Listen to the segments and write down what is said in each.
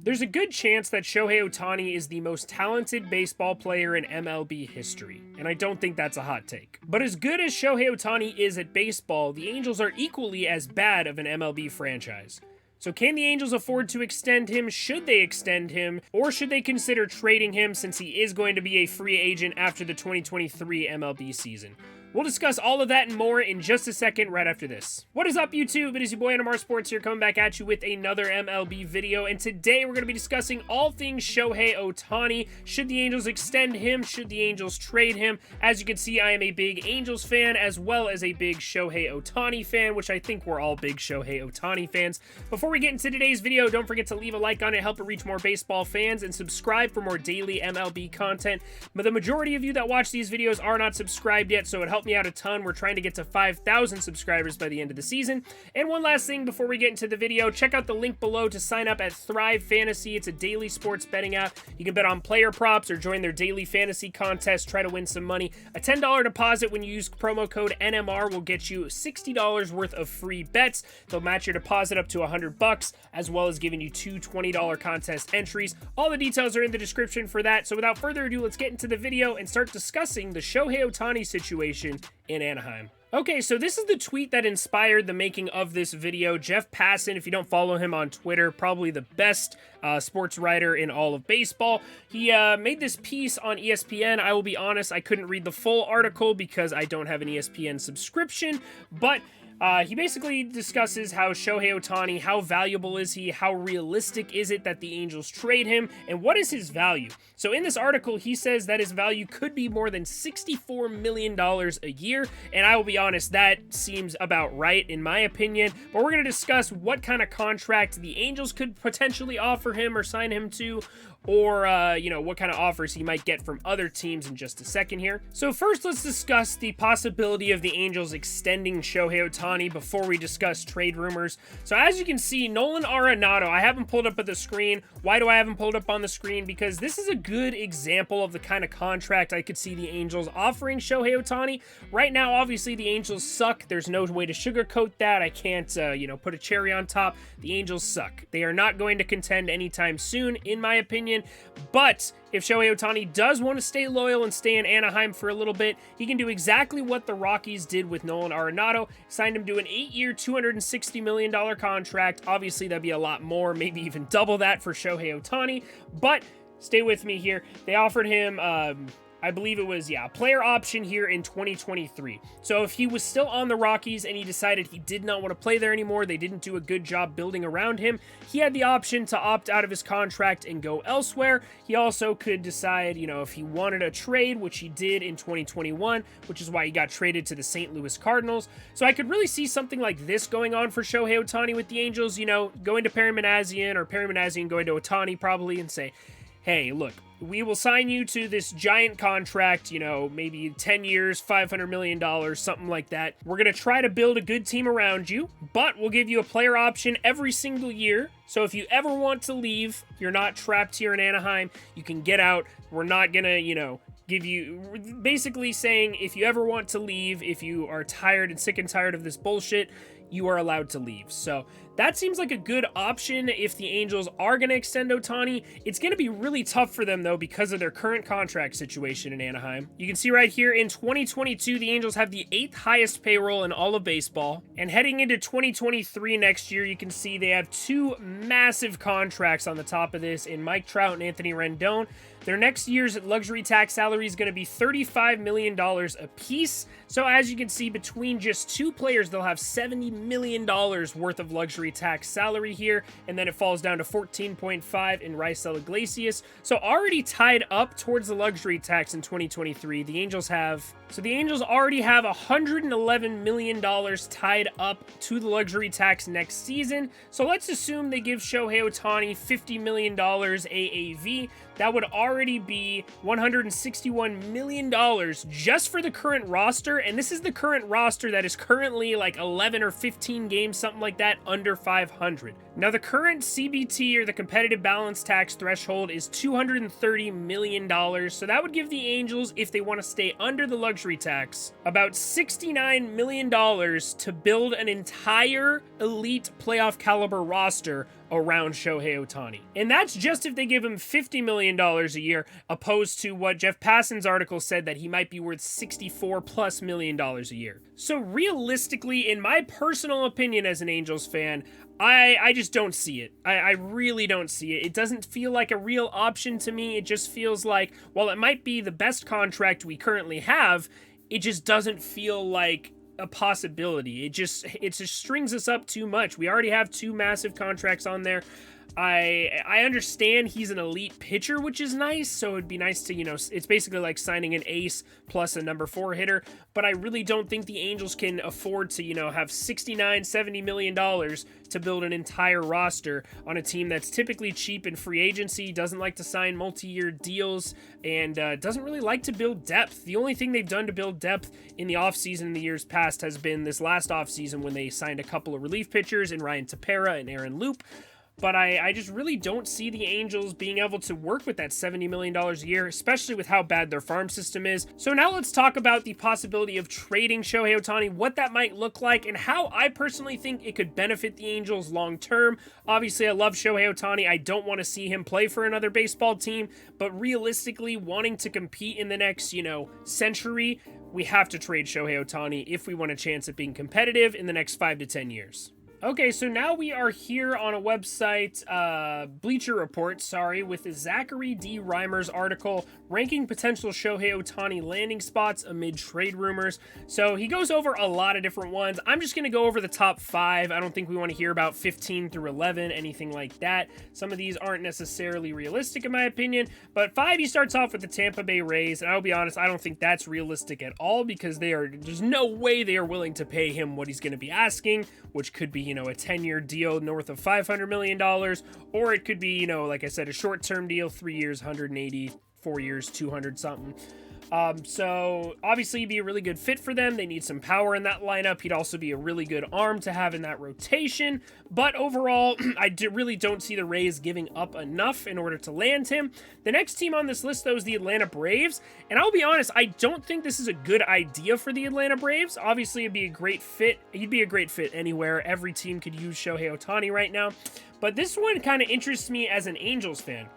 There's a good chance that Shohei Ohtani is the most talented baseball player in MLB history, and I don't think that's a hot take. But as good as Shohei Ohtani is at baseball, the Angels are equally as bad of an MLB franchise. So can the Angels afford to extend him? Should they extend him? Or should they consider trading him since he is going to be a free agent after the 2023 MLB season? We'll discuss all of that and more in just a second right after this. What is up, YouTube? It is your boy NMR Sports here, coming back at you with another MLB video, and today we're going to be discussing all things Shohei Ohtani. Should the Angels extend him? Should the Angels trade him? As you can see, I am a big Angels fan as well as a big Shohei Ohtani fan, which I think we're all big Shohei Ohtani fans. Before we get into today's video, don't forget to leave a like on it, help it reach more baseball fans, and subscribe for more daily MLB content. But the majority of you that watch these videos are not subscribed yet, so it helps me out a ton. We're trying to get to 5,000 subscribers by the end of the season. And one last thing before we get into the video, check out the link below to sign up at Thrive Fantasy. It's a daily sports betting app. You can bet on player props or join their daily fantasy contest, try to win some money. A $10 deposit when you use promo code NMR will get you $60 worth of free bets. They'll match your deposit up to $100, as well as giving you two $20 contest entries. All the details are in the description for that. So without further ado, let's get into the video and start discussing the Shohei Ohtani situation in Anaheim. Okay, so this is the tweet that inspired the making of this video. Jeff Passan, if you don't follow him on Twitter, probably the best sports writer in all of baseball. He made this piece on ESPN. I will be honest, I couldn't read the full article because I don't have an ESPN subscription, but he basically discusses how Shohei Ohtani, how valuable is he, how realistic is it that the Angels trade him, and what is his value? So in this article, he says that his value could be more than $64 million a year, and I will be honest, that seems about right in my opinion, but we're going to discuss what kind of contract the Angels could potentially offer him or sign him to, or, what kind of offers he might get from other teams in just a second here. So first, let's discuss the possibility of the Angels extending Shohei Ohtani before we discuss trade rumors. So as you can see, Nolan Arenado, I haven't pulled up at the screen. Why do I haven't pulled up on the screen? Because this is a good example of the kind of contract I could see the Angels offering Shohei Ohtani. Right now, obviously, the Angels suck. There's no way to sugarcoat that. I can't, put a cherry on top. The Angels suck. They are not going to contend anytime soon, in my opinion. But if Shohei Ohtani does want to stay loyal and stay in Anaheim for a little bit, he can do exactly what the Rockies did with Nolan Arenado, signed him to an 8-year, $260 million contract. Obviously, that'd be a lot more, maybe even double that for Shohei Ohtani, but stay with me here. They offered him, I believe it was, a player option here in 2023. So if he was still on the Rockies and he decided he did not want to play there anymore, they didn't do a good job building around him, he had the option to opt out of his contract and go elsewhere. He also could decide, if he wanted a trade, which he did in 2021, which is why he got traded to the St. Louis Cardinals. So I could really see something like this going on for Shohei Ohtani with the Angels, going to Perry Minasian, or Perry Minasian going to Ohtani probably, and say, hey, look, we will sign you to this giant contract, maybe 10 years, $500 million, something like that. We're going to try to build a good team around you, but we'll give you a player option every single year. So if you ever want to leave, you're not trapped here in Anaheim, you can get out. We're not going to, give you, basically saying if you ever want to leave, if you are tired and sick and tired of this bullshit, you are allowed to leave. So that seems like a good option if the Angels are going to extend Ohtani. It's going to be really tough for them, though, because of their current contract situation in Anaheim. You can see right here, in 2022, the Angels have the 8th highest payroll in all of baseball. And heading into 2023 next year, you can see they have 2 massive contracts on the top of this in Mike Trout and Anthony Rendon. Their next year's luxury tax salary is going to be $35 million apiece. So as you can see, between just 2 players, they'll have $70 million worth of luxury tax salary here. And then it falls down to 14.5 in Raisel Iglesias. So already tied up towards the luxury tax in 2023. The Angels already have $111 million tied up to the luxury tax next season. So let's assume they give Shohei Ohtani $50 million AAV. That would already be $161 million just for the current roster. And this is the current roster that is currently like 11 or 15 games, something like that, under 500. Now, the current CBT, or the competitive balance tax threshold, is $230 million. So that would give the Angels, if they want to stay under the luxury tax, about $69 million to build an entire elite playoff caliber roster around Shohei Ohtani. And that's just if they give him $50 million a year, opposed to what Jeff Passan's article said that he might be worth $64+ million a year. So realistically, in my personal opinion as an Angels fan, I just don't see it. I really don't see it. It doesn't feel like a real option to me. It just feels like, while it might be the best contract we currently have, it just doesn't feel like a possibility. It just strings us up too much. We already have 2 massive contracts on there. I understand he's an elite pitcher, which is nice, so it'd be nice to, it's basically like signing an ace plus a number 4 hitter, but I really don't think the Angels can afford to, have $69-70 million to build an entire roster on a team that's typically cheap in free agency, doesn't like to sign multi-year deals, and doesn't really like to build depth. The only thing they've done to build depth in the offseason in the years past has been this last offseason when they signed a couple of relief pitchers in Ryan Tepera and Aaron Loop. But I just really don't see the Angels being able to work with that $70 million a year, especially with how bad their farm system is. So now let's talk about the possibility of trading Shohei Ohtani, what that might look like, and how I personally think it could benefit the Angels long term. Obviously, I love Shohei Ohtani. I don't want to see him play for another baseball team, but realistically, wanting to compete in the next, century, we have to trade Shohei Ohtani if we want a chance at being competitive in the next 5 to 10 years. Okay, so now we are here on a website, Bleacher Report, with Zachary D. Reimer's article, ranking potential Shohei Ohtani landing spots amid trade rumors. So he goes over a lot of different ones. I'm just going to go over the top 5. I don't think we want to hear about 15 through 11, anything like that. Some of these aren't necessarily realistic in my opinion, but 5, he starts off with the Tampa Bay Rays, and I'll be honest, I don't think that's realistic at all, because there's no way they are willing to pay him what he's going to be asking, which could be, a 10-year deal north of $500 million, or it could be, like I said, a short-term deal, 3 years, 180, 4 years, 200 something. So obviously he'd be a really good fit for them. They need some power in that lineup. He'd also be a really good arm to have in that rotation. But overall, I really don't see the Rays giving up enough in order to land him. The next team on this list, though, is the Atlanta Braves. And I'll be honest, I don't think this is a good idea for the Atlanta Braves. Obviously, it'd be a great fit. He'd be a great fit anywhere. Every team could use Shohei Ohtani right now. But this one kind of interests me as an Angels fan.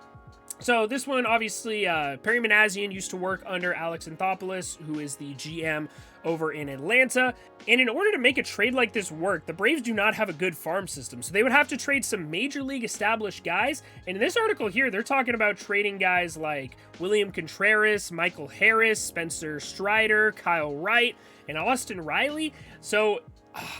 So this one, obviously, Perry Manassian used to work under Alex Anthopoulos, who is the GM over in Atlanta. And in order to make a trade like this work, the Braves do not have a good farm system. So they would have to trade some major league established guys. And in this article here, they're talking about trading guys like William Contreras, Michael Harris, Spencer Strider, Kyle Wright, and Austin Riley. So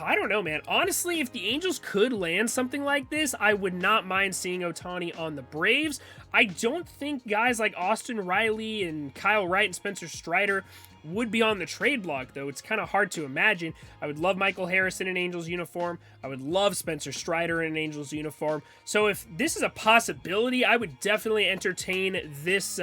I don't know, man. Honestly, if the Angels could land something like this, I would not mind seeing Ohtani on the Braves. I don't think guys like Austin Riley and Kyle Wright and Spencer Strider would be on the trade block, though. It's kind of hard to imagine. I would love Michael Harris in an Angels uniform. I would love Spencer Strider in an Angels uniform. So if this is a possibility, I would definitely entertain this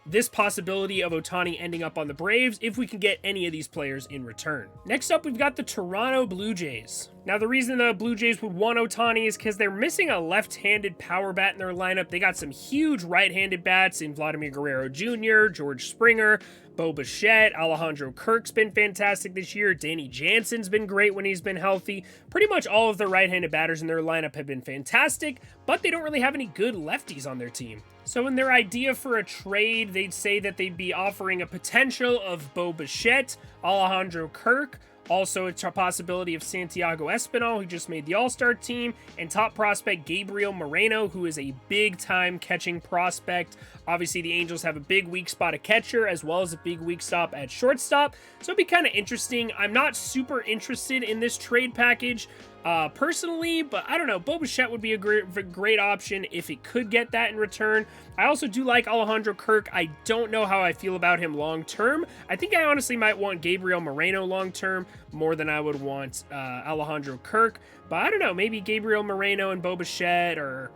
this possibility of Ohtani ending up on the Braves if we can get any of these players in return. Next up, we've got the Toronto Blue Jays. Now, the reason the Blue Jays would want Ohtani is because they're missing a left-handed power bat in their lineup. They got some huge right-handed bats in Vladimir Guerrero Jr., George Springer, Bo Bichette, Alejandro Kirk's been fantastic this year. Danny Jansen's been great when he's been healthy. Pretty much all of the right-handed batters in their lineup have been fantastic, but they don't really have any good lefties on their team. So in their idea for a trade, they'd say that they'd be offering a potential of Bo Bichette, Alejandro Kirk, also a possibility of Santiago Espinal, who just made the All-Star team, and top prospect Gabriel Moreno, who is a big-time catching prospect. Obviously, the Angels have a big weak spot at catcher, as well as a big weak stop at shortstop, so it'd be kind of interesting. I'm not super interested in this trade package personally, but I don't know. Bo Bichette would be a great option if it could get that in return. I also do like Alejandro Kirk. I don't know how I feel about him long term. I think I honestly might want Gabriel Moreno long term more than I would want Alejandro Kirk, but I don't know. Maybe Gabriel Moreno and Bo Bichette, or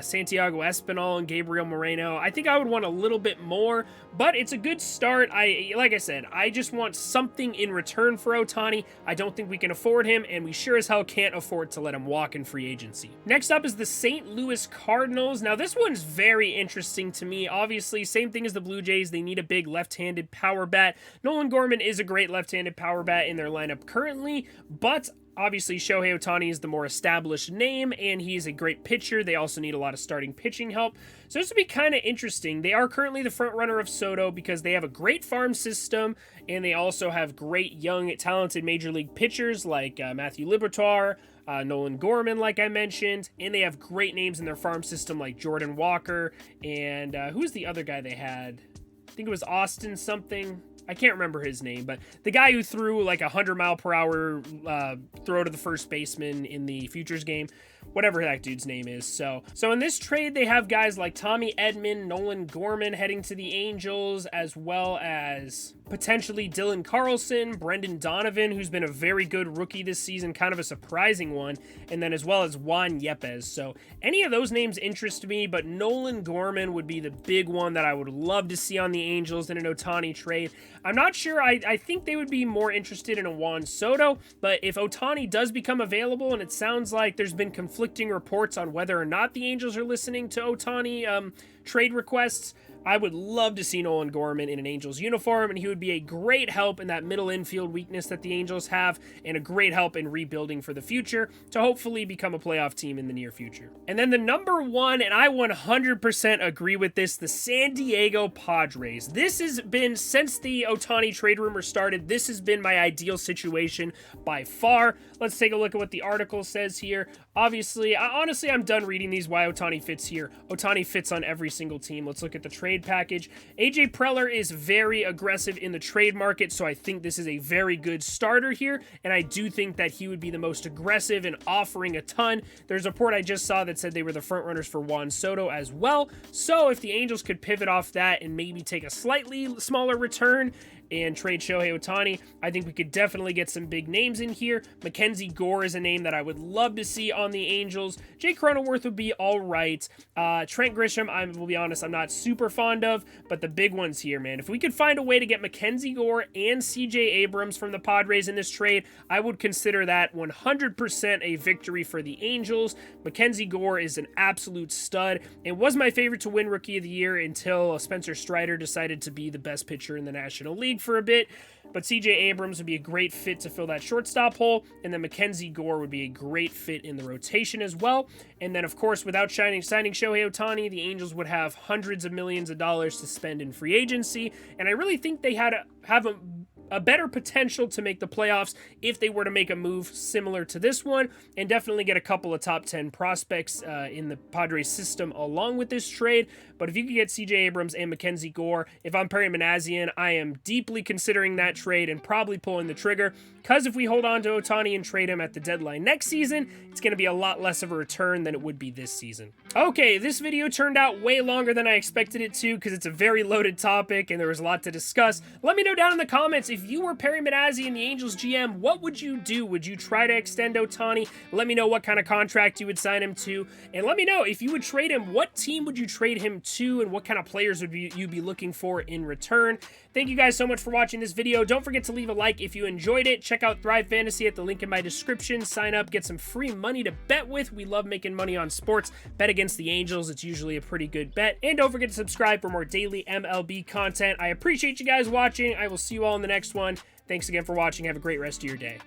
Santiago Espinal and Gabriel Moreno. I think I would want a little bit more, but it's a good start. Like I said, I just want something in return for Ohtani. I don't think we can afford him, and we sure as hell can't afford to let him walk in free agency. Next up is the St. Louis Cardinals. Now, this one's very interesting to me. Obviously, same thing as the Blue Jays. They need a big left-handed power bat. Nolan Gorman is a great left-handed power bat in their lineup currently, but Obviously, Shohei Ohtani is the more established name, and he's a great pitcher. They also need a lot of starting pitching help. So this would be kind of interesting. They are currently the front runner of Soto because they have a great farm system, and they also have great young, talented major league pitchers like Matthew Liberatore, Nolan Gorman, like I mentioned, and they have great names in their farm system like Jordan Walker, and who's the other guy they had? I think it was Austin something. I can't remember his name, but the guy who threw like 100-mile-per-hour throw to the first baseman in the Futures game, whatever that dude's name is. So in this trade, they have guys like Tommy Edman, Nolan Gorman heading to the Angels, as well as potentially Dylan Carlson, Brendan Donovan, who's been a very good rookie this season, kind of a surprising one, and then as well as Juan Yepes. So any of those names interest me, but Nolan Gorman would be the big one that I would love to see on the Angels in an Ohtani trade. I'm not sure. I think they would be more interested in a Juan Soto, but if Ohtani does become available, and it sounds like there's been conflicting reports on whether or not the Angels are listening to Ohtani trade requests, I would love to see Nolan Gorman in an Angels uniform, and he would be a great help in that middle infield weakness that the Angels have, and a great help in rebuilding for the future to hopefully become a playoff team in the near future. And then the number one, and I 100% agree with this, the San Diego Padres. This has been, since the Ohtani trade rumor started, this has been my ideal situation by far. Let's take a look at what the article says here. Obviously, honestly, I'm done reading these why Ohtani fits here. Ohtani fits on every single team. Let's look at the trade package. AJ Preller is very aggressive in the trade market, so I think this is a very good starter here, and I do think that he would be the most aggressive in offering a ton. There's a report I just saw that said they were the front runners for Juan Soto as well, so if the Angels could pivot off that and maybe take a slightly smaller return and trade Shohei Ohtani, I think we could definitely get some big names in here. Mackenzie Gore is a name that I would love to see on the Angels. Jake Cronenworth would be all right. Trent Grisham, I will be honest, I'm not super fond of, but the big ones here, man. If we could find a way to get Mackenzie Gore and CJ Abrams from the Padres in this trade, I would consider that 100% a victory for the Angels. Mackenzie Gore is an absolute stud. It was my favorite to win Rookie of the Year until Spencer Strider decided to be the best pitcher in the National League for a bit, but CJ Abrams would be a great fit to fill that shortstop hole, and then Mackenzie Gore would be a great fit in the rotation as well. And then, of course, without signing Shohei Ohtani, the Angels would have hundreds of millions of dollars to spend in free agency, and I really think they have a better potential to make the playoffs if they were to make a move similar to this one, and definitely get a couple of top 10 prospects in the Padres system along with this trade. But if you could get CJ Abrams and Mackenzie Gore, if I'm Perry Manassian, I am deeply considering that trade and probably pulling the trigger, because if we hold on to Ohtani and trade him at the deadline next season, it's going to be a lot less of a return than it would be this season. Okay, this video turned out way longer than I expected it to because it's a very loaded topic and there was a lot to discuss. Let me know down in the comments, if you were Perry Manassian, the Angels GM, what would you do? Would you try to extend Ohtani? Let me know what kind of contract you would sign him to, and let me know if you would trade him, what team would you trade him to, and what kind of players would you be looking for in return. Thank you guys so much for watching this video. Don't forget to leave a like if you enjoyed it. Check out Thrive Fantasy at the link in my description. Sign up, get some free money to bet with. We love making money on sports. Bet against the Angels. It's usually a pretty good bet. And don't forget to subscribe for more daily MLB content. I appreciate you guys watching. I will see you all in the next one. Thanks again for watching. Have a great rest of your day.